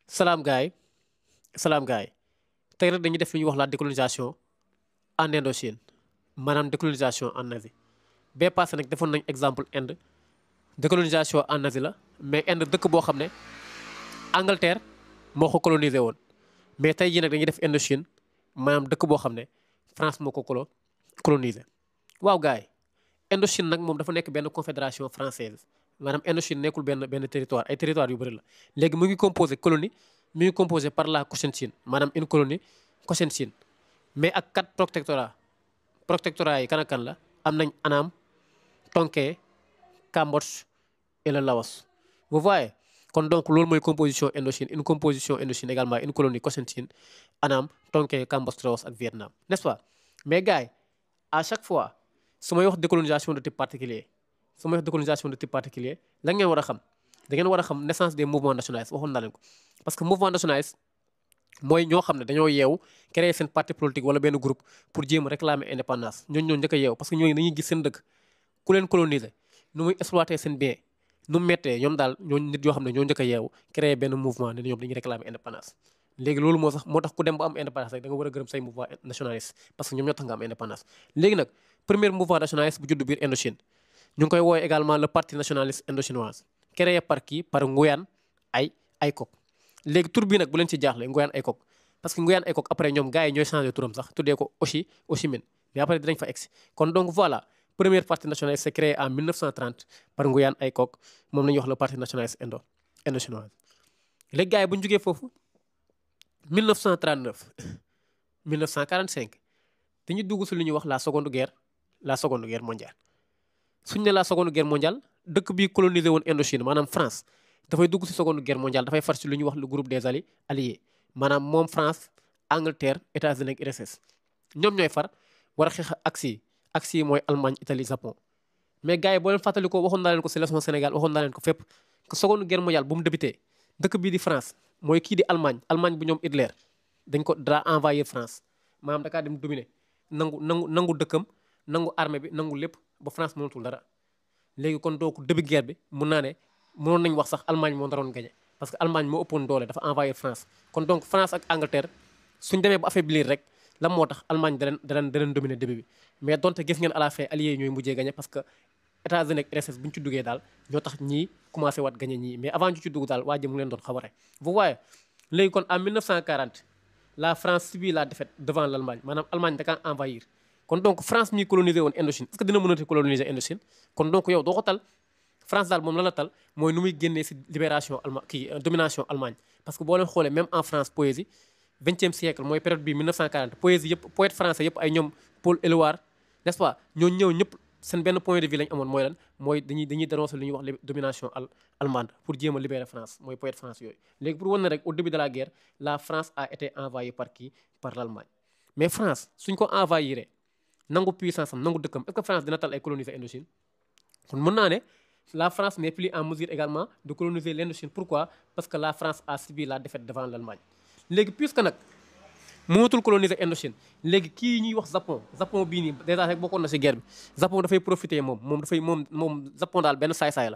salaam gaay salaam gaay tey rek dañuy def lu ñuy wax la décolonisation en Indochine maanaam décolonisation en Asie bee passé nag defoon nañ exemple Inde décolonisation en Asie la mais Inde dëkk boo xam ne Angleterre moo ko colonisé woon mais tey jii nag dañuy def Indochine maanaam dëkk boo xam ne France moo ko colonisé waaw gaay Indochine nag moom dafa nekk benn confédération française maanaam Indochine nekkul benn territoire ay territoire yu bëri la léegi mu ngi composé colonie mu ngi composé par la Cochinchine maanaam une colonie Cochinchine mais ak 4 protectorat yi kan ak kan la am nañ Annam Tonkin Cambodge et le Laos vous voyez kon donc loolu mooy composition Indochine une composition Indochine également une colonie Cochinchine Annam Tonkin Cambodge Laos ak Vietnam n'est-ce pas mais gars yi à chaque fois su may wax décolonisation de type particulier la ngeen war a xam da ngeen war a xam naissance des mouvements nationalistes waxoon naa leen ko parce que mouvement nationaliste mooy ñoo xam ne dañoo yeewu créer seen parti politique wala benn groupe pour jéem a réclamer indépendance ñooñu ñoo njëkk a yeewu parce que ñooñu dañuy gis seen dëkk ku leen coloniser nu muy exploiter seen bien nu mu méttee ñoom daal ñooñu nit yoo xam ne ñoo njëkk a yeewu créer benn mouvement ne ñoom dañuy réclamer indépendance léegi loolu moo tax ku dem ba am indépendance rek da nga war a gërëm say mouvement nationaliste parce que ñoom ñoo tax nga am indépendance léegi nag premier mouvement nationaliste bu judd biir Indochine ñu ngi koy woowee également le parti nationaliste indochinois créé par qui par Nguyen Ay Kok léegi tur bi nag bu leen ci jaaxle Nguyen Ay Kok parce que Nguyen Ay Kok après ñoom gars yi ñooy changé turam sax tuddee ko Ho Chi Minh mais après dinañ fa egsi kon donc voilà premier parti nationaliste c'est créé en 1930 par Nguyen Ay Kok moom la ñuy wax le parti nationaliste indochinois léegi gars yi bu ñu jógee foofu 1939 1945 dañuy dugg si lu ñuy wax la seconde guerre mondiale suñ ne la seconde guerre mondiale dëkk bi colonisé woon Indochine maanaam France dafay dugg si seconde guerre mondiale dafay far si lu ñuy wax le groupe des alliés maanaam moom France Angleterre États-Unis ak URSS ñoom ñooy far war a xeex axe yi mooy Allemagne Italie Japon mais gars yi boo leen fàttali ko waxoon naa leen ko si leçon Sénégal waxoon naa leen ko fépp que seconde guerre mondiale bu mu débuté dëkk bii di France mooy kii di Allemagne bu ñoom Hitler dañ ko dara envahir France maanaam dakaa dem dominer nangu dëkkam nangu armée bi nangu lépp ba France mënatul dara léegi kon donc début guerre bi mun naa ne mënoon nañ wax sax Allemagne moo naroon gagné parce que Allemagne moo ëppoon doole dafa envahir France kon donc France ak Angleterre suñ demee ba affaiblir rek lan moo tax Allemagne da leen dominer début bi mais donte gis ngeen à la fin alliés yi ñooy mujjee gagné parce que États-Unis ak URSS bu ñu ci duggee daal ñoo tax ñii commencé waat gagné ñii mais avant ñu ci dugg daal waa ji mu leen doon xaw a rey vous voyez léegi kon en 1940 la France subit la défaite devant l'Allemagne maanaam Allemagne da kaa envahir kon donc France mi colonisé woon Indochine est-ce que dina mënati coloniser Indochine kon donc yow doo ko tal France daal moom la tal mooy nu muy génnee si libération domination Allemagne parce que boo leen xoolee même en France poésie 20e siècle mooy période bii 1940 poésie yëpp poète français yëpp ay ñoom Paul Éluard n'est-ce pas ñoo ñëw ñëpp seen benn point de vue lañ amoon mooy lan mooy dañuy dénoncer lu ñuy wax domination allemande pour jéem a libérer France mooy poète France yooyu léegi pour wan ne rek au début de la guerre la France a été envahie par qui par l'Allemagne mais France suñ ko envahiré nangu puissance am nangu dëkkam est-ce que France dina tal ay coloniser Indochine kon mën naa ne la France n'est plus en mesure également de coloniser l'Indochine pourquoi parce que la France a subi la défaite devant l'Allemagne léegi puisque nag mënatul coloniser Indochine léegi kii ñuy wax Japon bii nii déjà rek bokkoon na ci guerre bi Japon dafay profiter moom Japon daal benn saay-saay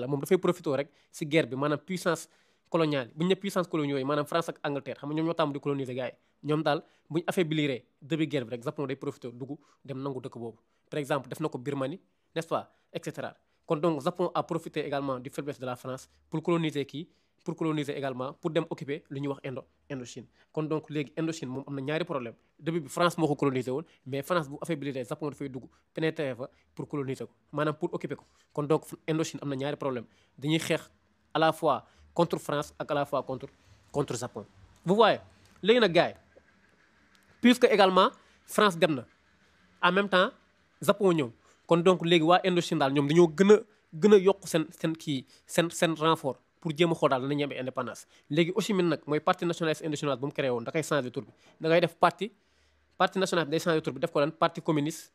la moom dafay profiter rek ci guerre bi maanaam puissance coloniale bu ñu ne puissance coloniale yi maanaam France ak Angleterre xam nga ñoom ñoo tàmm di coloniser gars yi ñoom daal bu ñu affaibliré début guerre bi rek Japon day profiter dugg dem nangu dëkk boobu par exemple def na ko Birmanie n'est-ce pas et cetera kon donc Japon a profité également du faiblesse de la France pour coloniser également pour dem occuper lu ñuy wax Indochine kon donc léegi Indochine moom am na ñaari problème début bi France moo ko coloniser woon mais France bu affaibliré Japon dafay dugg pénétrer fa pour coloniser ko maanaam pour occuper ko kon donc Indochine am na ñaari problème dañuy xeex à la fois contre France ak à la fois contre Japon vous voyez léegi nag gars yi puisque également France dem na en même temps Japon ñëw kon donc léegi waa Indochine daal ñoom dañoo gën a yokk seen renfort pour jéem a xool daal danañu am indépendance léegi Ho Chi Minh nag mooy parti nationaliste indochinois bu mu créé woon da koy changé tur bi da ngay def parti national day changé tur bi def ko lan parti communiste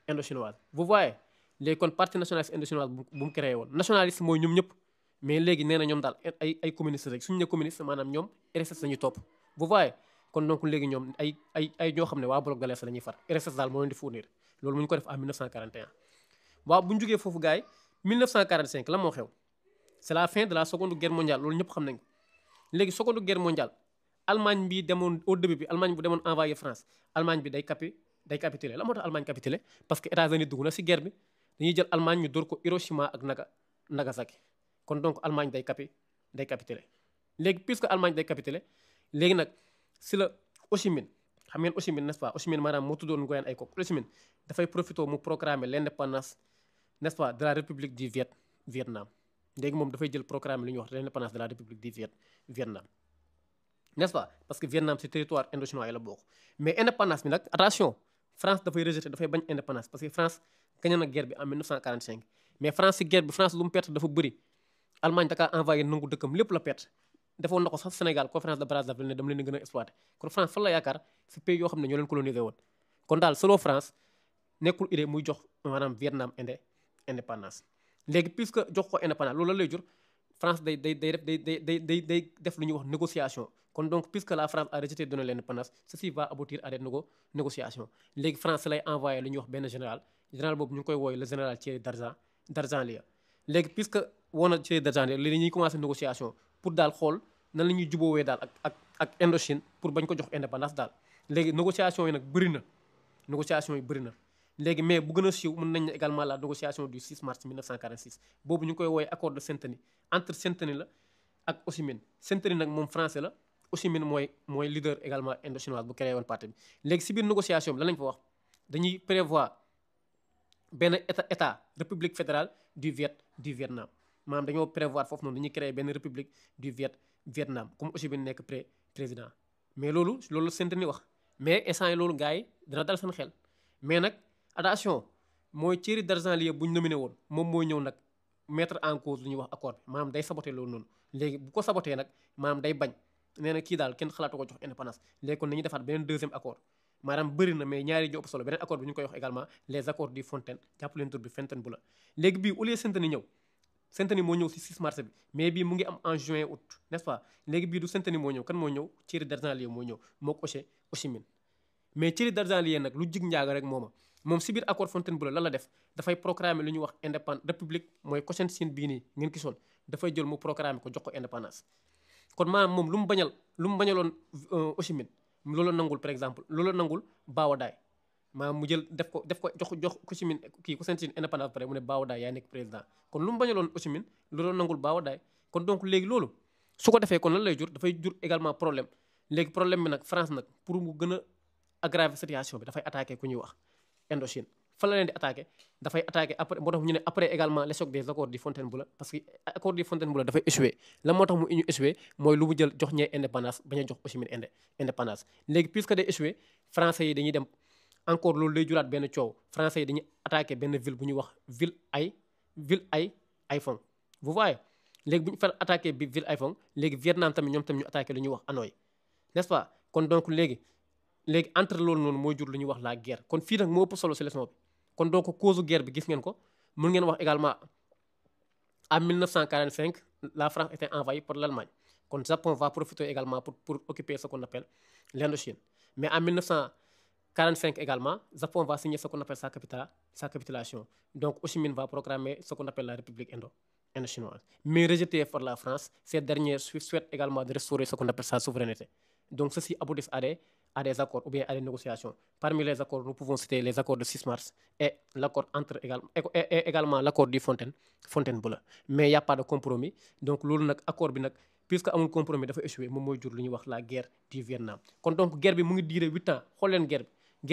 indochinois vous voyez léegi kon parti nationaliste indochinois bu mu créé woon nationaliste mooy ñoom ñëpp mais léegi nee na ñoom daal ay communiste rek suñu ne communiste maanaam ñoom RSS lañuy topp vous voyez kon donc léegi ñoom ay ñoo xam ne waa bloc de l'Est la ñuy far RSS daal moo leen di fournir loolu mu ñu ko def en 1941 waaw bu ñu jógee foofu gars yi 1945 la moo xew c'est la fin de la seconde guerre mondiale loolu ñëpp xam nañ ko léegi seconde guerre mondiale Allemagne bi demoon au début bi Allemagne bu demoon envoyé France Allemagne bi day capituler la moo tax Allemagne capituler parce que États-Unis dugg na si guerre bi dañuy jël Allemagne ñu dóor ko Hiroshima ak Nagasaki kon donc Allemagne day capituler léegi puisque Allemagne day capituler léegi nag si la Ho Chi Minh xam ngeen Ho Chi Minh n'est-ce pas Ho Chi Minh maanaam moo tuddoon Ngoyen ay kooku Ho Chi Minh dafay profité mu proclamer l'indépendance n'est-ce pas de la République du Vietnam léegi moom dafay jël proclamer lu ñuy wax l'indépendance de la République du Vietnam n'est-ce pas parce que Vietnam c'est territoire indochinois yi la bokk mais indépendance bi nag attention France dafay rejeter dafay bañ indépendance parce que France gagné na guerre bi en 1945 mais France si guerre bi France lu mu perte dafa bëri Allemagne dakaa envoyé nangu dëkkam lépp la perte defoon na ko sax Sénégal conférence de Brazzaville ne dama leen di gën a exploité kon France fan la yaakaar si pays yoo xam ne ñoo leen colonisé woon kon daal selon France nekkul idée muy jox maanaam Vietnam indépendance léegi puisque jox ko indépendance loolu la lay jur France day def lu ñuy wax négociation kon donc puisque la France a rejeté donner l'indépendance ceci va aboutir à des négociations léegi France lay envoyé lu ñuy wax benn général boobu ñu ngi koy wooyu le général Thierry Darjeelia léegi puisque woon na Thierry Darjeelia léegi ñuy commencé négociation pour daal xool nan la ñuy juboowee daal ak Indochine pour bañ ko jox indépendance daal léegi négociation yi nag bëri na léegi mais bu gën a siiw mën nañ ne également la négociation du 6 mars 1946 boobu ñu ngi koy wooye accord de Saint-Denis entre Saint-Denis la ak Ho Chi Minh Saint-Denis nag moom français la Ho Chi Minh mooy leader également indochinois bu créé woon parti bi léegi si biir négociation bi lan lañ fa wax dañuy prévoir benn état république fédérale du Vietnam maanaam dañoo prévoir foofu noonu dañuy créer benn république du Vietnam comme Ho Chi Minh nekk président mais loolu Saint-Denis wax mais instant yi loolu gars yi dina dal seen xel mais nag attention mooy Thierry Darjeelia bu ñu nominé woon moom mooy ñëw nag mettre en cause lu ñuy wax accord bi maanaam day saboté loolu noonu léegi bu ko saboté nag maanaam day bañ nee na kii daal kenn xalaatu ko jox indépendance léegi kon nañuy defaat beneen deuxième accord maanaam bëri na mais ñaari ji ëpp solo beneen accord bi ñu koy wax également les accords du Fontaine jàpp leen tur bi Fontainebleau léegi bii au lieu Saint-Denis ñëw Saint-Denis moo ñëw si 6 mars bi mais bii mu ngi am en juin août n'est-ce pas léegi bii du Saint-Denis moo ñëw kan moo ñëw Thierry Darjeelia moo ñëw moo ko Ho Chi Minh mais Thierry Darjeelia nag lu jig njaaga rek moom si biir accord Fontainebleau lan la def dafay proclamer lu ñuy wax indépendance république mooy Cochinchine bii nii ngeen gisoon dafay jël mu proclamer ko jox ko indépendance kon maanaam moom lu mu bañaloon Ho Chi Minh loolu nangul par exemple loolu nangul Bao Dai maanaam mu jël def ko jox Ho Chi Minh Cochinchine indépendance pare mu ne Bao Dai yaa nekk président kon lu mu bañaloon Ho Chi Minh loolu nangul Bao Dai kon donc léegi loolu su ko defee kon lan lay jur dafay jur également problème léegi problème bi nag France nag pour mu gën a aggraver situation bi dafay attaquer ku ñuy wax Indochine fan la leen di dafay attaqué après moo tax ñu ne après également l'échec des accords du Fontainebleau parce que accord du Fontainebleau dafay échoué la moo tax mu échoué mooy lu mu jël jox ñee indépendance bañ a jox Ho Chi Minh indépendance léegi puisque day échoué français yi dañuy dem encore loolu day juraat benn coow français yi dañuy attaqué benn ville bu ñuy wax ville Haiphong vous voyez léegi bu ñu fa attaqué bi ville Haiphong léegi Vietnam tamit ñoom tamit ñu attaqué lu ñuy wax Hanoï n'est-ce pas kon donc léegi entre loolu noonu mooy jur lu ñuy wax la guerre kon fii nag moo ëpp solo si leçon bi kon donc cause guerre bi gis ngeen ko mën ngeen wax également en 1945 la France était envahie par l'Allemagne kon Japon va profiter également pour occuper ce qu'on appelle l'Indochine mais en 1945 également Japon va signer ce qu'on appelle sa capitulation donc Ho Chi Minh va proclamer ce qu'on appelle la République indochinoise mais rejeté par la France cette dernière souhaite également de restaurer ce qu'on appelle sa souveraineté donc ceci aboutit à des accords ou bien à des négociations. Parmi les accords, nous pouvons citer les accords de 6 mars et l'accord également l'accord du Fontainebleau. Mais il n'y a pas de compromis. Donc, l'accord, puisque amul compromis, il faut échouer. C'est la guerre du Vietnam. Donc, la guerre a duré 8 ans. La guerre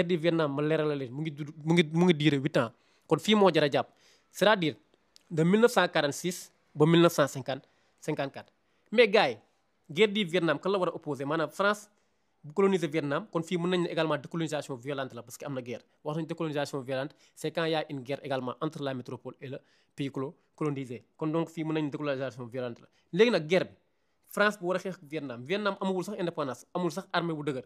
du Vietnam a duré 8 ans. Donc, c'est-à-dire de 1946 à 1954. Mais, gars, la guerre du Vietnam, quand on va opposer, France, bu coloniser Vietnam kon fii mën nañ ne également décolonisation violente la parce que am na guerre wax nañ décolonisation violente c'est quand il y a une guerre également entre la métropole et le pays colonisé kon donc fii mën nañ décolonisation violente la léegi nag guerre bi France bu war a xeex ak Vietnam amagul sax indépendance amul sax armée bu dëgër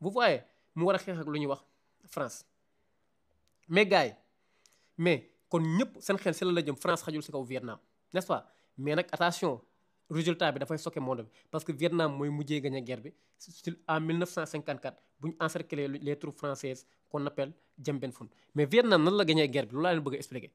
vous voyez mu war a xeex ak lu ñuy wax France mais gars yi mais kon ñëpp seen xel si la jëm France xajul si kaw Vietnam n'est-ce pas mais nag attention résultat bi dafay choquer monde bi parce que Vietnam mooy mujjee gagné guerre bi en 1954 bu ñu encercler les troupes françaises qu'on appelle Dien Bien Phu mais Vietnam nan la gagné guerre bi loolu laa leen bëgg a expliquer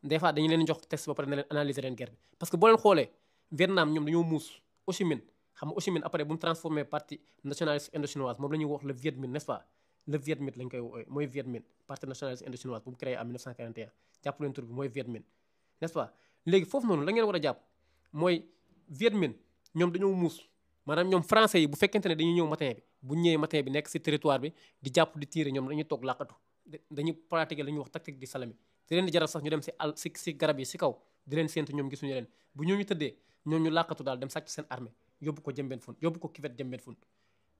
des fois dañu leen jox texte ba pare ne leen analyser leen guerre bi parce que boo leen xoolee Vietnam ñoom dañoo muus Ho Chi Minh xam nga Ho Chi Minh après bu mu transformé parti nationaliste indochinoise moom la ñuy wax le Viet Minh n'est-ce pas le Viet Minh lañ koy woowee mooy Viet Minh parti nationaliste indochinoise bu mu créé en 1941 jàpp leen tur bi mooy Viet Minh n'est-ce pas léegi foofu noonu la ngeen war a jàpp mooy Viet Minh ñoom dañoo muus maanaam ñoom français yi bu fekkente ne dañuy ñëw matin bi bu ñëwee matin bi nekk ci territoire bi di jàpp di tirer ñoom dañuy toog làqatu dañuy pratiquer la ñuy wax tactique di salami di leen di jaral sax ñu dem ci garab yi ci kaw di leen séentu ñoom gisuñu leen bu ñooñu tëddee ñoom ñu làqatu daal dem sàcc seen armée yóbbu ko Dien Bien Phu yóbbu ko Kivet Dien Bien Phu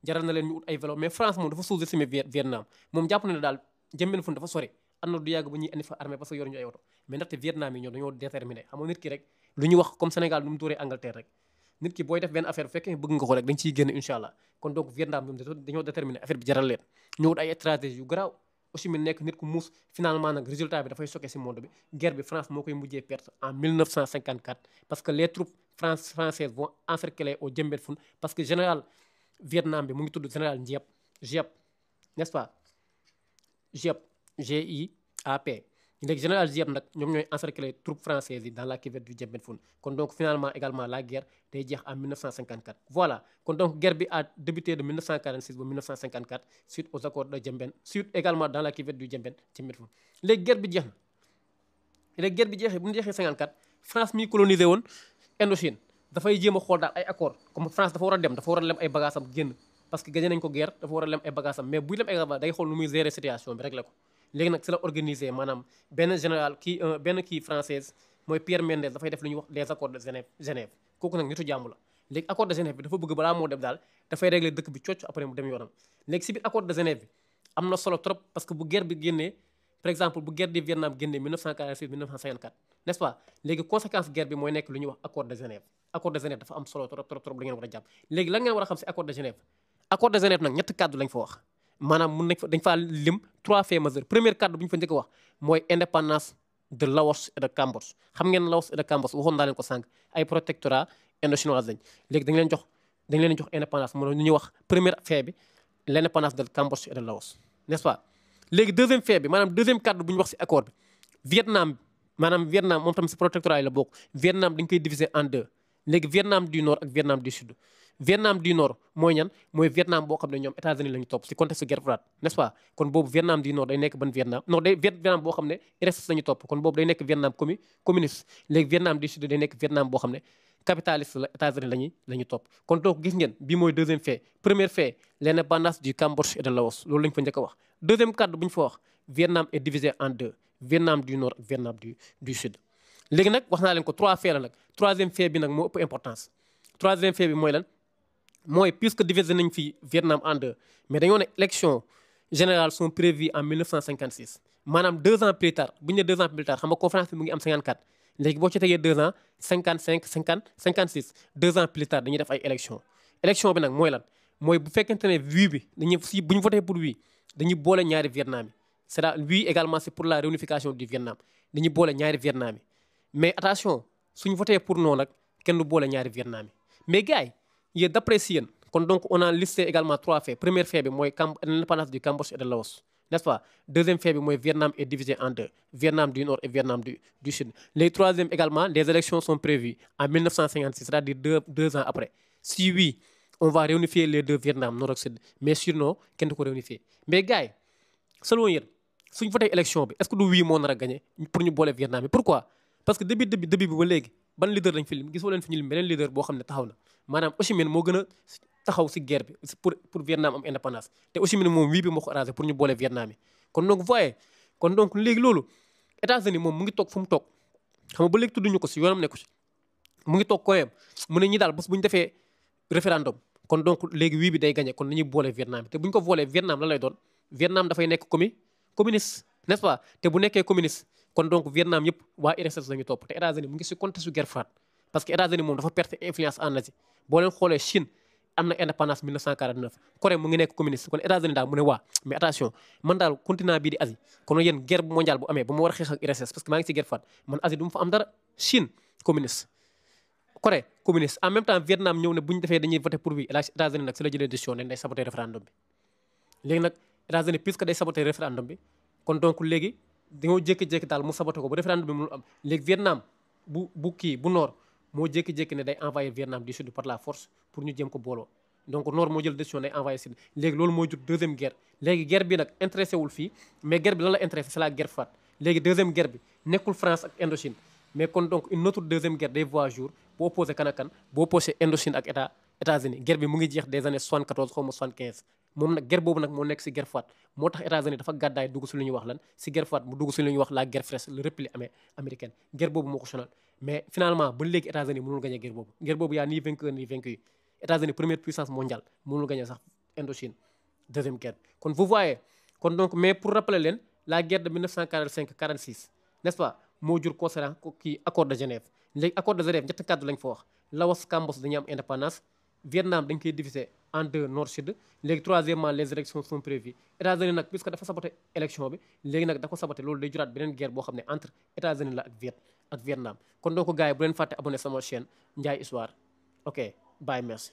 jaral na leen ñu ut ay vélo mais France moom dafa sous-estimé Vietnam moom jàpp na ne daal Dien Bien Phu dafa sori am na du yàgg ba ñuy indi fa armée parce que yoruñu ay oto mais ndaxte Vietnam yi ñoom dañoo déterminé xam nga nit ki rek lu ñu wax comme Sénégal lu mu dóoree Angleterre rek nit ki booy def benn affaire bu fekkee bëgg nga ko rek dañ ciy génn incha allah kon donc Vietnam ñoom dañoo déterminé affaire bi jaral leen ñu wut ay stratégie yu garaaw Ho Chi Minh nekk nit ku muus finalement nag résultat bi dafay choqué ci monde bi guerre bi France moo koy mujjee perte en 1954 parce que les troupes françaises vont encercler au Dien Bien Phu parce que général Vietnam bi mu ngi tudd général Giap n'est-ce pas Giap GIAP léegi général Giap nag ñoom ñooy encercler troupes françaises yi dans la cuvette du Dien Bien Phu kon donc finalement également la guerre day jeex en 1954 voilà kon donc guerre bi a débuté de 1946 ba 1954 suite aux accords de Dien Bien suite également dans la cuvette du Dien Bien Phu léegi guerre bi jeex na léegi guerre bi jeexee bu ñu jeexee 54 France mi colonisé woon Indochine dafay jéem a xool daal ay accord comme France dafa war a dem dafa war a lem ay bagages am génn parce que gagné nañ ko guerre dafa war a lem ay bagages am mais buy lem ay bagages day xool nu muy gérer situation bi réglé ko léegi nag si la organisé maanaam benn général benn française mooy Pierre Mendès dafay def lu ñuy wax les accords de Genève kooku nag nitu jàmm la léegi accord de Genève bi dafa bëgg balaa moo dem daal dafay régler dëkk bi cocc après mu dem yoonam léegi si biir accord de Genève bi am na solo trop parce que bu guerre bi génnee par exemple bu guerre du Vietnam génnee 1946 1954 n'est-ce pas léegi conséquence guerre bi mooy nekk lu ñuy wax accord de Genève accord de Genève dafa am solo trop trop trop lu ngeen war a jàpp léegi lan ngeen war a xam si accord de Genève accord de Genève nag ñetti kàddu lañ fa wax maanaam mun nañ fa dañ faa lim 3 faits majeurs première kàddu bu ñu fa njëkk a wax mooy indépendance de Laos et de Cambodge xam ngeen Laos et de Cambodge waxoon naa leen ko sànq ay protectorat indochinois lañ léegi dañ leen jox indépendance mooy lu ñuy wax premier fait bi l'indépendance de Cambodge et de Laos n'est-ce pas léegi deuxième fait bi maanaam deuxième kàddu bu ñu wax ci accord bi Vietnam moom tam ci protectorat yi la bokk Vietnam dañ koy diviser en deux léegi Vietnam du nord ak Vietnam du sud Vietnam du nord mooy ñan mooy Vietnam boo xam ne ñoom États-Unis la ñu topp ci contexte guerre froide n'est-ce pas kon boobu Vietnam du nord day nekk ban Vietnam non day Vietnam boo xam ne RSS la ñu topp kon boobu day nekk Vietnam communiste léegi Vietnam du sud day nekk Vietnam boo xam ne capitaliste la États-Unis la ñu topp kon donc gis ngeen bii mooy deuxième fait premier fait l'indépendance du Cambodge et de Laos loolu la ñu fa njëkk a wax deuxième cadre bu ñu fa wax Vietnam est divisé en deux Vietnam du nord ak Vietnam du sud léegi nag wax naa leen ko 3 faits la nag troisième fait bi nag moo ëpp importance troisième fait bi mooy lan mooy puisque divisé nañ fi Vietnam en deux mais dañoo ne élection générales sont prévues en 1956 maanaam 2 ans plus tard bu ñu ne 2 ans plus tard xam nga conférence bi mu ngi am 54 léegi boo ci tegee 2 ans 55 56 2 ans plus tard dañuy def ay élection bi nag mooy lan mooy bu fekkente ne oui bi bu ñu voté pour oui dañuy boole ñaari Vietnam yi c'est-à-dire oui également c'est pour la réunification du Vietnam dañuy boole ñaari Vietnam yi mais attention suñu voté pour non nag kenn du boole ñaari Vietnam yi mais gars yi yéen d'après si yéen kon donc on a listé également 3 faits premier fait bi mooy l'indépendance du Cambodge et de Laos n'est-ce pas deuxième fait bi mooy Vietnam est divisé en deux Vietnam du nord et Vietnam du sud les troisième également les élections sont prévues en 1956 c'est-à-dire deux ans après si oui on va réunifier les deux Vietnam nord ak sud mais sinon kenn du ko réunifier mais gars yi selon yéen suñu voté élection bi est-ce que du oui moo nar a gagné pour ñu boole Vietnam bi pourquoi parce que début bi ba léegi ban leader lañ fi lim gisoo leen fi ñu lim beneen leader boo xam ne taxaw na maanaam Ho Chi Minh moo gën a taxaw ci guerre bi pour Vietnam am indépendance te Ho Chi Minh moom wii bi moo ko arrangé pour ñu boole Vietnam yi kon donc voyez kon donc léegi loolu États-Unis moom mu ngi toog fu mu toog xam nga ba léegi tudduñu ko ci yoonam nekku ci mu ngi toog koyam mu ne ñi daal bés bu ñu defee référendum kon donc léegi wii bi day gagné kon nañuy boole Vietnam bi te bu ñu ko boolee Vietnam la lay doon Vietnam dafay nekk communiste n'est-ce pas te bu nekkee communiste kon donc Vietnam yëpp waa URSS la ñu topp te États-Unis mu ngi ci contexte su guerre froide parce que États-Unis moom dafa perte influence en Asie boo leen xoolee Chine am na indépendance 1949 Corée mu ngi nekk communiste kon États-Unis daal mu ne waa mais attention man daal continent bii di Asie kon yéen guerre mondiale bu amee ba ma war a xeex ak URSS parce que maa ngi ci guerre froide man Asie du ma fa am dara Chine communiste Corée communiste en même temps Vietnam ñëw ne bu ñu defee dañuy voter pour oui États-Unis nag ci la jëlee décision ne day saboter référendum bi léegi nag États-Unis puisque day saboter référendum bi kon donc léegi dañoo jékki-jékki daal mu saboté ko ba référendum bi mënul am léegi Vietnam bu nord moo jékki-jékki ne day envoyé Vietnam du Sud par la force pour ñu jéem ko booloo donc Nord moo jël décision day envoyé Sud léegi loolu moo jur deuxième guerre léegi guerre bi nag intéressé wul fii mais guerre bi lan la intéressé c'est la guerre froide léegi deuxième guerre bi nekkul France ak Indochine mais kon donc une autre deuxième guerre day voir jour boo opposé kan ak kan boo opposé Indochine ak États-Unis guerre bi mu ngi jeex des années 74 xaw ma 75 moom nag guerre boobu nag moo nekk si guerre froide moo tax États-Unis dafa gàddaay dugg si lu ñuy wax lan si guerre froide mu dugg si lu ñuy wax la guerre fraîche le repli américaine guerre boobu moo ko sonal mais finalement ba léegi États-Unis mënul gagner guerre boobu yaa ni vainqueur ni vaincu États-Unis première puissance mondiale mënul gagner sax Indochine deuxième guerre kon vous voyez kon donc mais pour rappeler leen la guerre de 1945-46 n'est-ce pas moo jur concernant kii accord de Genève léegi accord de Genève ñetti kàddu lañ fa wax Laos Cambodge dañuy am indépendance Vietnam dañ koy diviser en deux nord sud léegi troisièmement les élections sont prévues États-Unis nag puisque dafa saboté élection bi léegi nag da ko saboté loolu day juraat beneen guerre boo xam ne entre États-Unis la ak Vietnam kon donc gars yi bu leen fàtte abonné sama chaîne Ndiaye Histoire ok bye merci